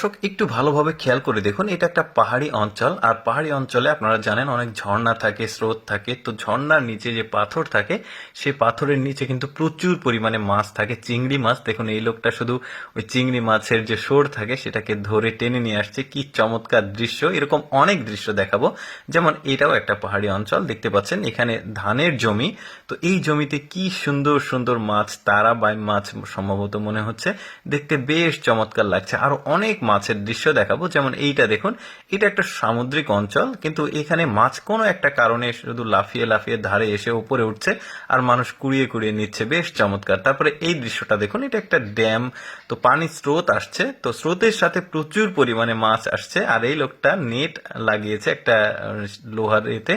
দর্শক একটু ভালোভাবে খেয়াল করে দেখুন, এটা একটা পাহাড়ি অঞ্চল। আর পাহাড়ি অঞ্চলে আপনারা জানেন অনেক ঝর্ণা থাকে, স্রোত থাকে। তো ঝর্ণার নিচে যে পাথর থাকে, সেই পাথরের নিচে কিন্তু প্রচুর পরিমাণে মাছ থাকে, চিংড়ি মাছ। দেখুন এই লোকটা শুধু ওই চিংড়ি মাছের যে শোর থাকে সেটাকে ধরে টেনে নিয়ে আসছে। কি চমৎকার দৃশ্য! এরকম অনেক দৃশ্য দেখাবো। যেমন এটাও একটা পাহাড়ি অঞ্চল, দেখতে পাচ্ছেন এখানে ধানের জমি। তো এই জমিতে কি সুন্দর সুন্দর মাছ, তারা বাই মাছ সম্ভবত মনে হচ্ছে, দেখতে বেশ চমৎকার লাগছে। আরো অনেক মাছের দৃশ্য দেখাবো। যেমন এইটা দেখুন, এটা একটা সামুদ্রিক অঞ্চল, কিন্তু এখানে মাছ কোনো একটা কারণে শুধু লাফিয়ে লাফিয়ে ধারে এসে উপরে উঠছে আর মানুষ কুড়িয়ে কুড়িয়ে নিচ্ছে, বেশ চমৎকার। তারপরে এই দৃশ্যটা দেখুন, এটা একটা ড্যাম। তো পানির স্রোত আসছে, তো স্রোতের সাথে প্রচুর পরিমাণে মাছ আসছে। আর এই লোকটা নেট লাগিয়েছে একটা লোহার এতে,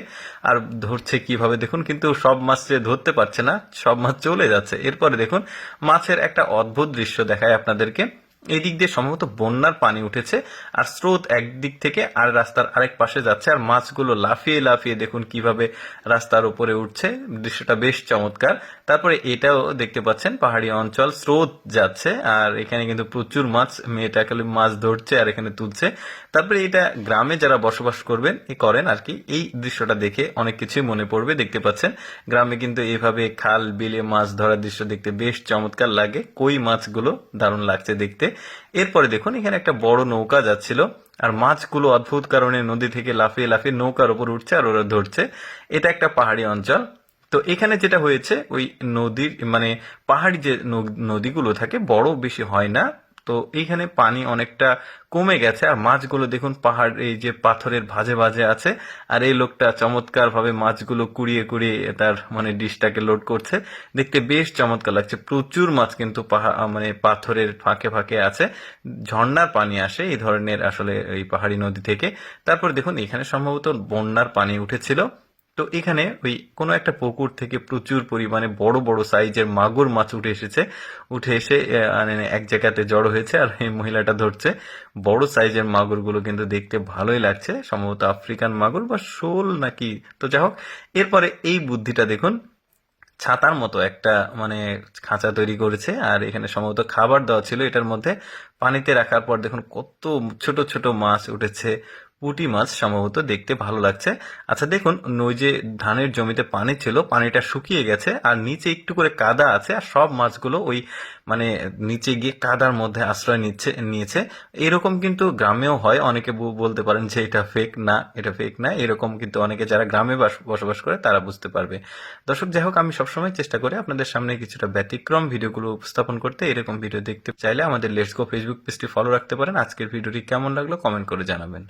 আর ধরছে কিভাবে দেখুন, কিন্তু সব মাছ সে ধরতে পারছে না, সব মাছ চলে যাচ্ছে। এরপরে দেখুন মাছের একটা অদ্ভুত দৃশ্য দেখায় আপনাদেরকে। এই দিক দিয়ে সম্ভবত বন্যার পানি উঠেছে, আর স্রোত একদিক থেকে আর রাস্তার আরেক পাশে যাচ্ছে, আর মাছগুলো লাফিয়ে লাফিয়ে দেখুন কিভাবে রাস্তার উপরে উঠছে। দৃশ্যটা বেশ চমৎকার। তারপরে এটাও দেখতে পাচ্ছেন পাহাড়ি অঞ্চল, স্রোত যাচ্ছে আর এখানে কিন্তু প্রচুর মাছ, মেয়েটা খালি মাছ ধরছে আর এখানে তুলছে। তারপরে এটা গ্রামে যারা বসবাস করেন আর কি, এই দৃশ্যটা দেখে অনেক কিছুই মনে পড়বে। দেখতে পাচ্ছেন গ্রামে কিন্তু এইভাবে খাল বিলে মাছ ধরার দৃশ্য দেখতে বেশ চমৎকার লাগে। কই মাছগুলো দারুণ লাগছে দেখতে। এরপরে দেখুন এখানে একটা বড় নৌকা যাচ্ছিল, আর মাছগুলো অদ্ভুত কারণে নদী থেকে লাফিয়ে লাফিয়ে নৌকার উপর উঠছে আর ওরা ধরছে। এটা একটা পাহাড়ি অঞ্চল। তো এখানে যেটা হয়েছে, ওই নদীর মানে পাহাড়ি যে নদীগুলো থাকে বড় বেশি হয় না। তো এইখানে পানি অনেকটা কমে গেছে, আর মাছগুলো দেখুন পাহাড় এই যে পাথরের ভাঁজে ভাঁজে আছে। আর এই লোকটা চমৎকার ভাবে মাছগুলো কুড়িয়ে কুড়িয়ে তার মানে ডিশটাকে লোড করছে, দেখতে বেশ চমৎকার লাগছে। প্রচুর মাছ কিন্তু মানে পাথরের ফাঁকে ফাঁকে আছে। ঝর্ণার পানি আসে এই ধরনের আসলে এই পাহাড়ি নদী থেকে। তারপর দেখুন এখানে সম্ভবত বন্যার পানি উঠেছিল। তো এখানে ওই কোনো একটা পুকুর থেকে প্রচুর পরিমাণে বড় বড় সাইজের মাগুর মাছ উঠে এসেছে। উঠে এসে মানে এক জায়গাতে জড়ো হয়েছে, আর এই মহিলাটা ধরছে। বড় সাইজের মাগুরগুলো কিন্তু দেখতে ভালোই লাগছে, সম্ভবত আফ্রিকান মাগুর বা শোল নাকি। তো যাই হোক, এরপরে এই বুদ্ধিটা দেখুন, ছাতার মতো একটা মানে খাঁচা তৈরি করেছে, আর এখানে সম্ভবত খাবার দেওয়া ছিল এটার মধ্যে। পানিতে রাখার পর দেখুন কত ছোট ছোট মাছ উঠেছে, পুঁটি মাছ সম্ভবত, দেখতে ভালো লাগছে। আচ্ছা দেখুন, ওই যে ধানের জমিতে পানি ছিল, পানিটা শুকিয়ে গেছে আর নিচে একটু করে কাদা আছে, আর সব মাছগুলো ওই মানে নিচে গিয়ে কাদার মধ্যে আশ্রয় নিয়েছে। এরকম কিন্তু গ্রামেও হয়। অনেকে বলতে পারেন যে এটা ফেক না, এটা ফেক না, এরকম কিন্তু অনেকে যারা গ্রামে বসবাস করে তারা বুঝতে পারবে। দর্শক যাই হোক, আমি সবসময় চেষ্টা করি আপনাদের সামনে কিছুটা ব্যতিক্রম ভিডিওগুলো উপস্থাপন করতে। এরকম ভিডিও দেখতে চাইলে আমাদের লেটস গো ফেসবুক পেজটি ফলো রাখতে পারেন। আজকের ভিডিওটি কেমন লাগলো কমেন্ট করে জানাবেন।